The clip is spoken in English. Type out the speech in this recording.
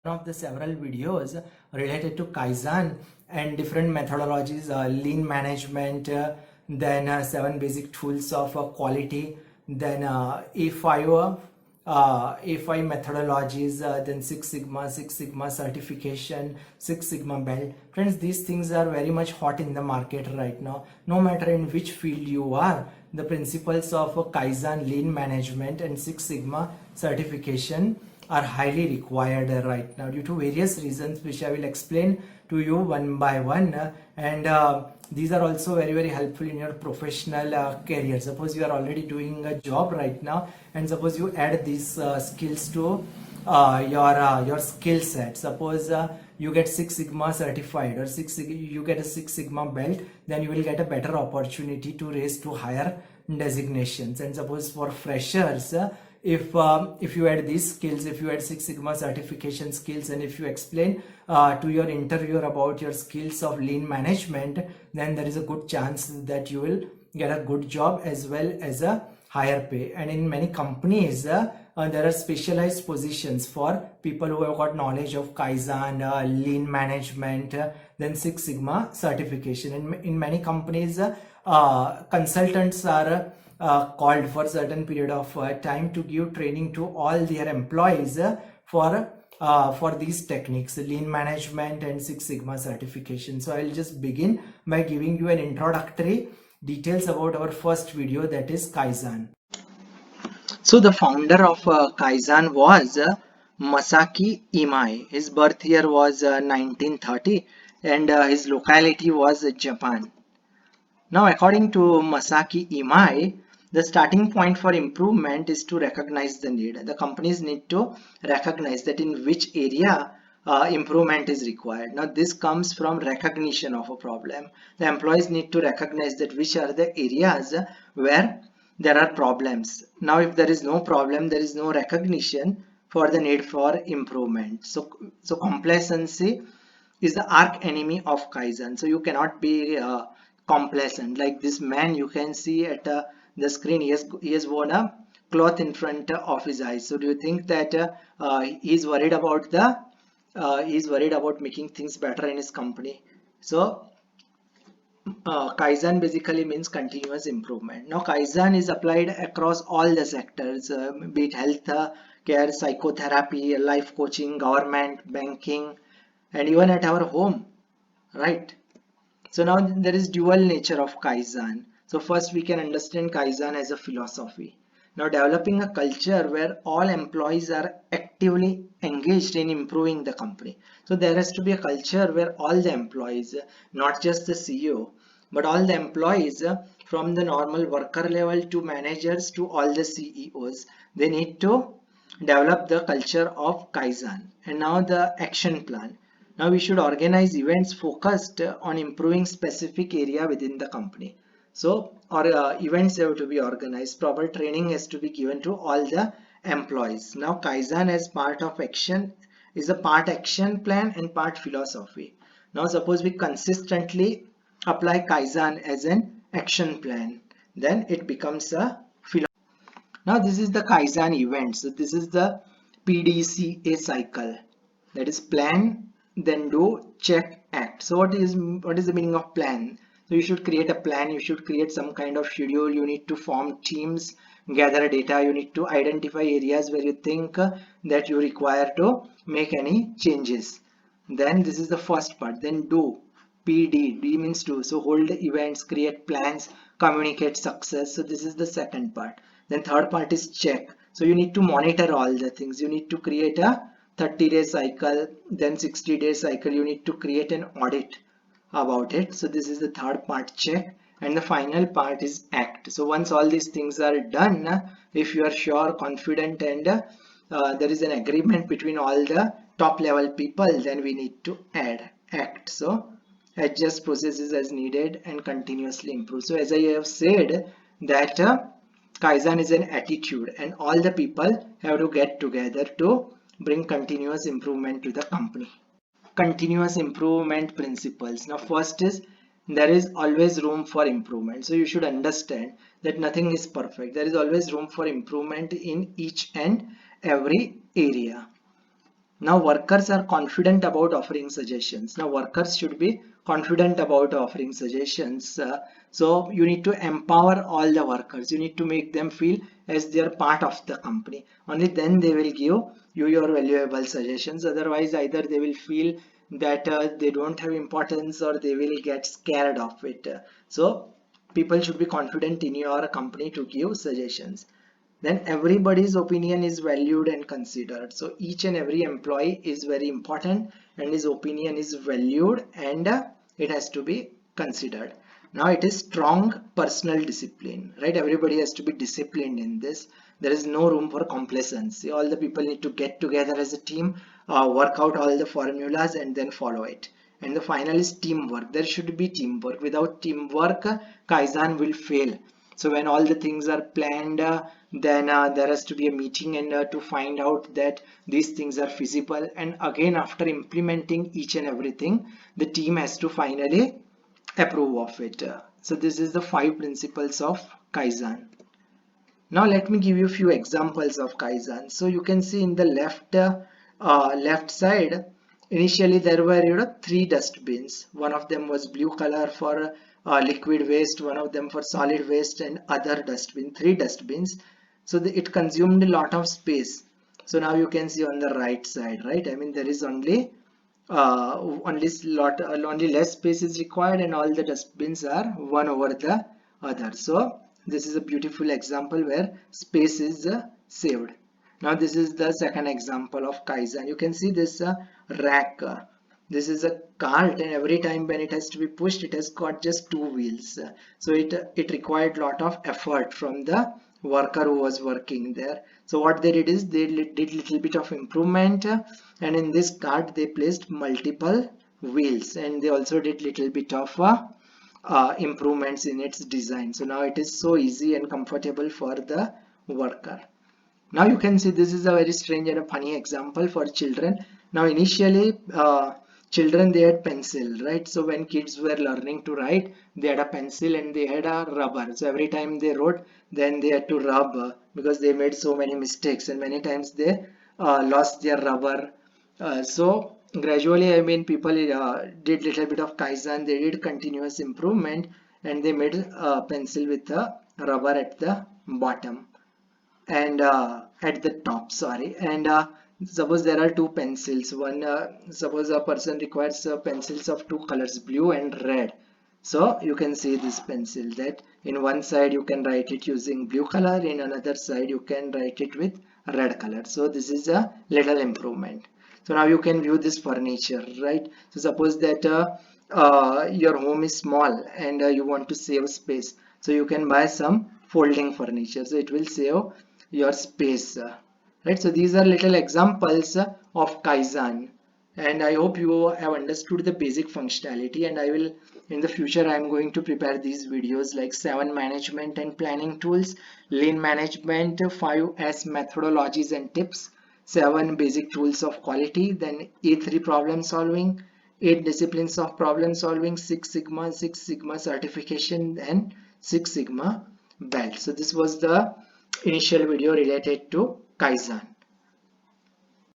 of the several videos related to Kaizen and different methodologies, lean management, then 7 basic tools of quality, then A5 methodologies, then Six Sigma certification, Six Sigma belt. Friends, these things are very much hot in the market right now. No matter in which field you are, the principles of Kaizen, lean management, and Six Sigma certification are highly required right now due to various reasons, which I will explain to you one by one. And these are also very helpful in your professional career. Suppose you are already doing a job right now, and suppose you add these skills to your skill set. Suppose you get Six Sigma certified, or you get a Six Sigma belt, then you will get a better opportunity to raise to higher designations. And suppose for freshers, if you add these skills, if you add Six Sigma certification skills, and if you explain to your interviewer about your skills of lean management, then there is a good chance that you will get a good job as well as a higher pay. And in many companies, there are specialized positions for people who have got knowledge of Kaizen, lean management, then Six Sigma certification. In many companies, consultants are called for certain period of time to give training to all their employees for these techniques, lean management and Six Sigma certification. So I'll just begin by giving you an introductory details about our first video, that is Kaizen. So the founder of Kaizen was Masaki Imai. His birth year was 1930, and his locality was Japan. Now, according to Masaki Imai, the starting point for improvement is to recognize the need. The companies need to recognize that in which area improvement is required. Now, this comes from recognition of a problem. The employees need to recognize that which are the areas where there are problems. Now, if there is no problem, there is no recognition for the need for improvement. So complacency is the arch enemy of Kaizen. So you cannot be complacent. Like this man, you can see at the screen, he has worn a cloth in front of his eyes. So do you think that he's worried about making things better in his company? So Kaizen basically means continuous improvement. Now Kaizen is applied across all the sectors, be it health care, psychotherapy, life coaching, government, banking, and even at our home, right? So now there is dual nature of Kaizen. So first we can understand Kaizen as a philosophy. Now developing a culture where all employees are actively engaged in improving the company. So there has to be a culture where all the employees, not just the CEO, but all the employees from the normal worker level to managers to all the CEOs, they need to develop the culture of Kaizen. And now the action plan. Now we should organize events focused on improving specific area within the company. So events have to be organized, proper training has to be given to all the employees. Now Kaizen as part of action is a part action plan and part philosophy. Now suppose we consistently apply Kaizen as an action plan, then it becomes a philosophy. Now this is the Kaizen event. So this is the PDCA cycle, that is plan, then do, check, act. So what is the meaning of plan? So you should create a plan, you should create some kind of schedule, you need to form teams, gather data, you need to identify areas where you think that you require to make any changes. Then this is the first part. Then do, PD, D means do. So hold events, create plans, communicate success. So this is the second part. Then third part is check. So you need to monitor all the things. You need to create a 30-day cycle, then 60-day cycle. You need to create an audit about it. So this is the third part, check. And the final part is act. So once all these things are done, if you are sure, confident, and there is an agreement between all the top level people, then we need to act. So adjust processes as needed and continuously improve. So as I have said that Kaizen is an attitude, and all the people have to get together to bring continuous improvement to the company. Continuous improvement principles. Now first is, there is always room for improvement. So you should understand that nothing is perfect. There is always room for improvement in each and every area. Now workers are confident about offering suggestions. Now workers should be confident about offering suggestions. So you need to empower all the workers. You need to make them feel as they are part of the company. Only then they will give you your valuable suggestions. Otherwise, either they will feel that they don't have importance, or they will get scared of it. So people should be confident in your company to give suggestions. Then everybody's opinion is valued and considered. So each and every employee is very important, and his opinion is valued, and it has to be considered. Now it is strong personal discipline, right? Everybody has to be disciplined in this. There is no room for complacency. All the people need to get together as a team, work out all the formulas, and then follow it. And the final is teamwork. There should be teamwork. Without teamwork, Kaizen will fail. So when all the things are planned, then there has to be a meeting, and to find out that these things are feasible. And again, after implementing each and everything, the team has to finally approve of it. So this is the 5 principles of Kaizen. Now let me give you a few examples of Kaizen. So you can see in the left side, initially there were 3 dustbins. One of them was blue color for liquid waste, one of them for solid waste, and other dustbin, 3 dustbins. So it consumed a lot of space. So now you can see on the right side, right? I mean, there is only only less space is required, and all the dustbins are one over the other. So this is a beautiful example where space is saved. Now this is the second example of Kaizen. You can see this rack. This is a cart, and every time when it has to be pushed, it has got just 2 wheels. So it required lot of effort from the worker who was working there. So what they did is they did little bit of improvement, and in this cart they placed multiple wheels, and they also did little bit of improvements in its design. So now it is so easy and comfortable for the worker. Now you can see this is a very strange and a funny example for children. Now initially children, they had pencil, right? So when kids were learning to write, they had a pencil and they had a rubber. So every time they wrote, then they had to rub because they made so many mistakes, and many times they lost their rubber. So gradually, I mean, people did little bit of Kaizen. They did continuous improvement, and they made a pencil with a rubber at the bottom and at the top, sorry. And suppose there are 2 pencils. One suppose a person requires pencils of 2 colors, blue and red. So you can see this pencil that in one side you can write it using blue color, in another side you can write it with red color. So this is a little improvement. So now you can view this furniture, right? So suppose that your home is small, and you want to save space, so you can buy some folding furniture, so it will save your space, right? So these are little examples of Kaizen, and I hope you have understood the basic functionality. And I will, in the future, I am going to prepare these videos like 7 management and planning tools, lean management, 5S methodologies and tips, 7 basic tools of quality, then A3 problem solving, 8 disciplines of problem solving, 6 Sigma certification, and 6 Sigma belt. So this was the initial video related to Kaizen.